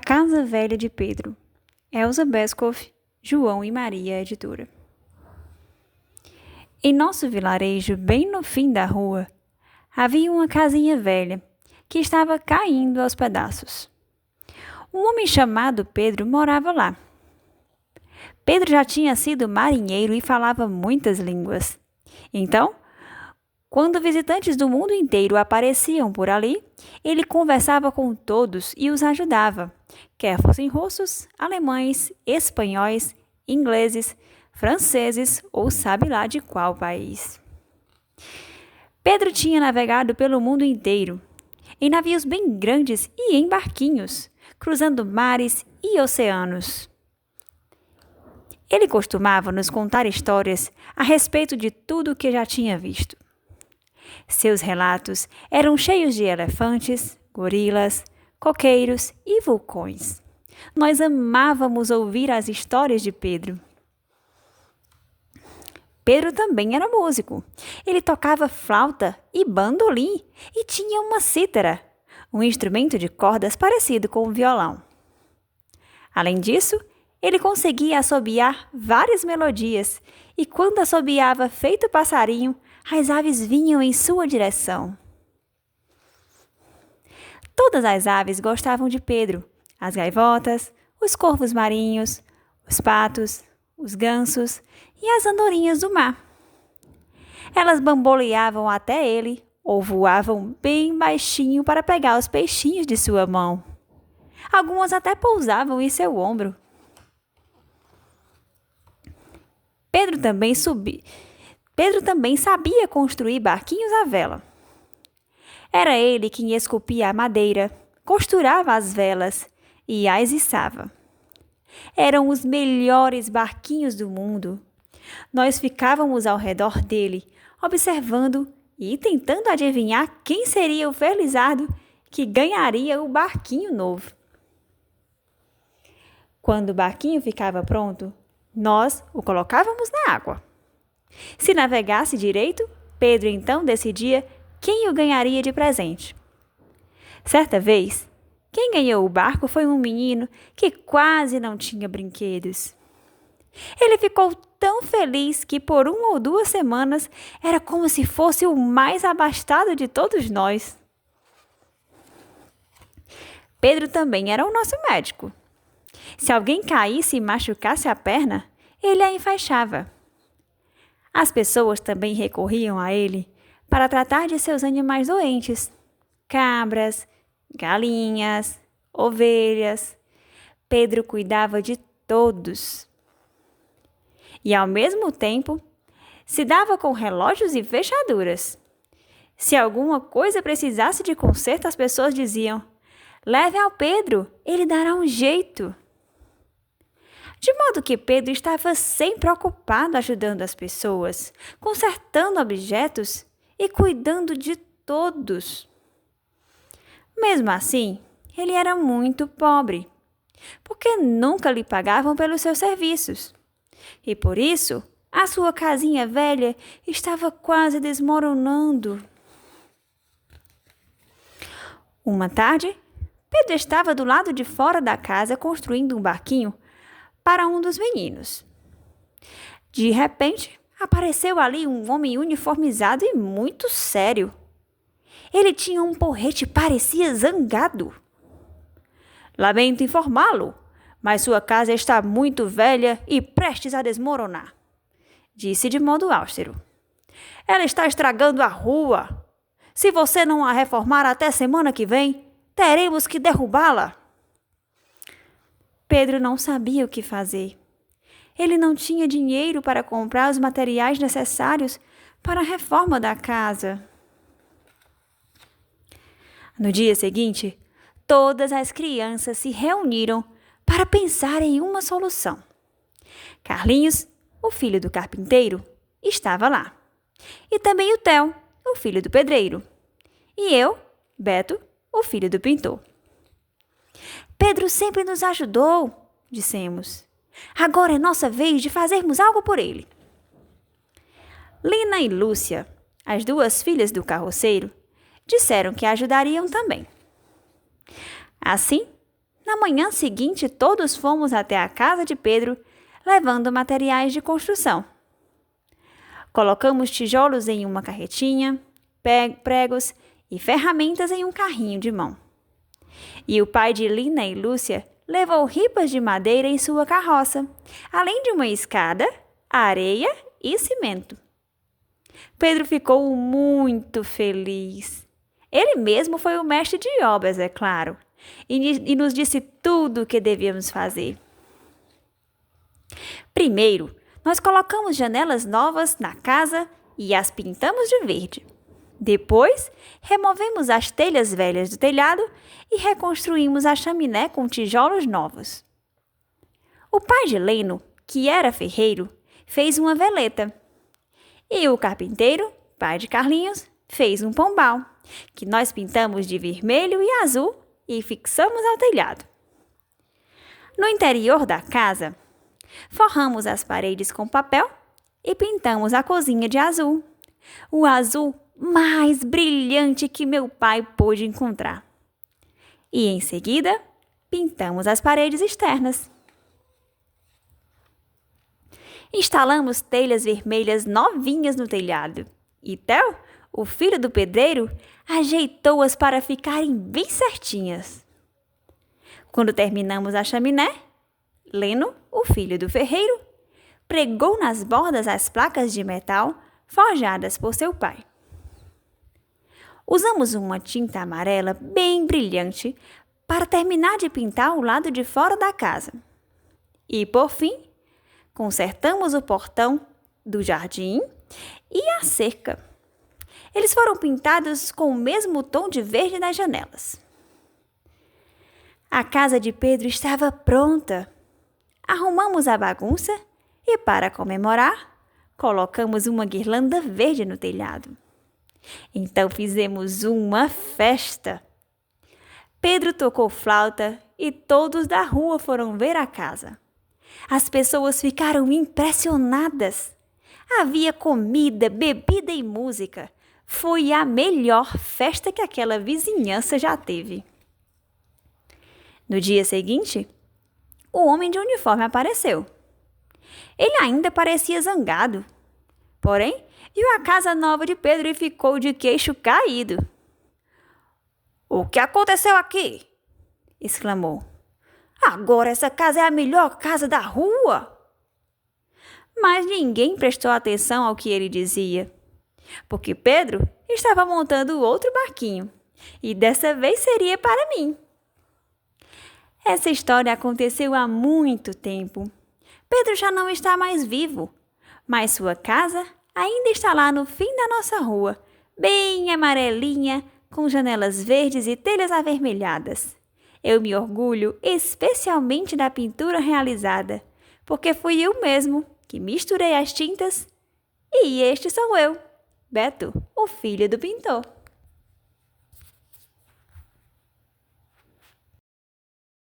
Casa Velha de Pedro. Elza Beskoff, João e Maria, editora. Em nosso vilarejo, bem no fim da rua, havia uma casinha velha que estava caindo aos pedaços. Um homem chamado Pedro morava lá. Pedro já tinha sido marinheiro e falava muitas línguas. Então, quando visitantes do mundo inteiro apareciam por ali, ele conversava com todos e os ajudava, quer fossem russos, alemães, espanhóis, ingleses, franceses ou sabe lá de qual país. Pedro tinha navegado pelo mundo inteiro, em navios bem grandes e em barquinhos, cruzando mares e oceanos. Ele costumava nos contar histórias a respeito de tudo o que já tinha visto. Seus relatos eram cheios de elefantes, gorilas, coqueiros e vulcões. Nós amávamos ouvir as histórias de Pedro. Pedro também era músico. Ele tocava flauta e bandolim e tinha uma cítara, um instrumento de cordas parecido com um violão. Além disso, ele conseguia assobiar várias melodias e quando assobiava feito passarinho, as aves vinham em sua direção. Todas as aves gostavam de Pedro, as gaivotas, os corvos marinhos, os patos, os gansos e as andorinhas do mar. Elas bamboleavam até ele ou voavam bem baixinho para pegar os peixinhos de sua mão. Algumas até pousavam em seu ombro. Pedro também sabia construir barquinhos à vela. Era ele quem esculpia a madeira, costurava as velas e as içava. Eram os melhores barquinhos do mundo. Nós ficávamos ao redor dele, observando e tentando adivinhar quem seria o felizardo que ganharia o barquinho novo. Quando o barquinho ficava pronto, nós o colocávamos na água. Se navegasse direito, Pedro então decidia quem o ganharia de presente. Certa vez, quem ganhou o barco foi um menino que quase não tinha brinquedos. Ele ficou tão feliz que por 1 ou 2 semanas era como se fosse o mais abastado de todos nós. Pedro também era o nosso médico. Se alguém caísse e machucasse a perna, ele a enfaixava. As pessoas também recorriam a ele para tratar de seus animais doentes, cabras, galinhas, ovelhas. Pedro cuidava de todos. E, ao mesmo tempo, se dava com relógios e fechaduras. Se alguma coisa precisasse de conserto, as pessoas diziam: "Leve ao Pedro, ele dará um jeito." De modo que Pedro estava sempre ocupado ajudando as pessoas, consertando objetos e cuidando de todos. Mesmo assim, ele era muito pobre, porque nunca lhe pagavam pelos seus serviços. E por isso, a sua casinha velha estava quase desmoronando. Uma tarde, Pedro estava do lado de fora da casa construindo um barquinho para um dos meninos. De repente, apareceu ali um homem uniformizado e muito sério. Ele tinha um porrete e parecia zangado. "Lamento informá-lo, mas sua casa está muito velha e prestes a desmoronar", disse de modo austero. "Ela está estragando a rua. Se você não a reformar até semana que vem, teremos que derrubá-la." Pedro não sabia o que fazer. Ele não tinha dinheiro para comprar os materiais necessários para a reforma da casa. No dia seguinte, todas as crianças se reuniram para pensar em uma solução. Carlinhos, o filho do carpinteiro, estava lá. E também o Theo, o filho do pedreiro. E eu, Beto, o filho do pintor. "Pedro sempre nos ajudou", dissemos. "Agora é nossa vez de fazermos algo por ele." Lina e Lúcia, as 2 filhas do carroceiro, disseram que ajudariam também. Assim, Na manhã seguinte, todos fomos até a casa de Pedro, levando materiais de construção. Colocamos tijolos em uma carretinha, pregos e ferramentas em um carrinho de mão. E o pai de Lina e Lúcia levou ripas de madeira em sua carroça, além de uma escada, areia e cimento. Pedro ficou muito feliz. Ele mesmo foi o mestre de obras, é claro, e nos disse tudo o que devíamos fazer. Primeiro, nós colocamos janelas novas na casa e as pintamos de verde. Depois, removemos as telhas velhas do telhado e reconstruímos a chaminé com tijolos novos. O pai de Leno, que era ferreiro, fez uma veleta. E o carpinteiro, pai de Carlinhos, fez um pombal, que nós pintamos de vermelho e azul e fixamos ao telhado. No interior da casa, forramos as paredes com papel e pintamos a cozinha de azul, o azul mais brilhante que meu pai pôde encontrar. E em seguida, pintamos as paredes externas. Instalamos telhas vermelhas novinhas no telhado e Theo, o filho do pedreiro, ajeitou-as para ficarem bem certinhas. Quando terminamos a chaminé, Leno, o filho do ferreiro, pregou nas bordas as placas de metal forjadas por seu pai. Usamos uma tinta amarela bem brilhante para terminar de pintar o lado de fora da casa. E, por fim, consertamos o portão do jardim e a cerca. Eles foram pintados com o mesmo tom de verde das janelas. A casa de Pedro estava pronta. Arrumamos a bagunça e, para comemorar, colocamos uma guirlanda verde no telhado. Então fizemos uma festa. Pedro tocou flauta e todos da rua foram ver a casa. As pessoas ficaram impressionadas. Havia comida, bebida e música. Foi a melhor festa que aquela vizinhança já teve. No dia seguinte, o homem de uniforme apareceu. Ele ainda parecia zangado. Porém, viu a casa nova de Pedro e ficou de queixo caído. "O que aconteceu aqui?" exclamou. "Agora essa casa é a melhor casa da rua." Mas ninguém prestou atenção ao que ele dizia, porque Pedro estava montando outro barquinho, e dessa vez seria para mim. Essa história aconteceu há muito tempo. Pedro já não está mais vivo, mas sua casa ainda está lá no fim da nossa rua, bem amarelinha, com janelas verdes e telhas avermelhadas. Eu me orgulho especialmente da pintura realizada, porque fui eu mesmo que misturei as tintas e este sou eu, Beto, o filho do pintor.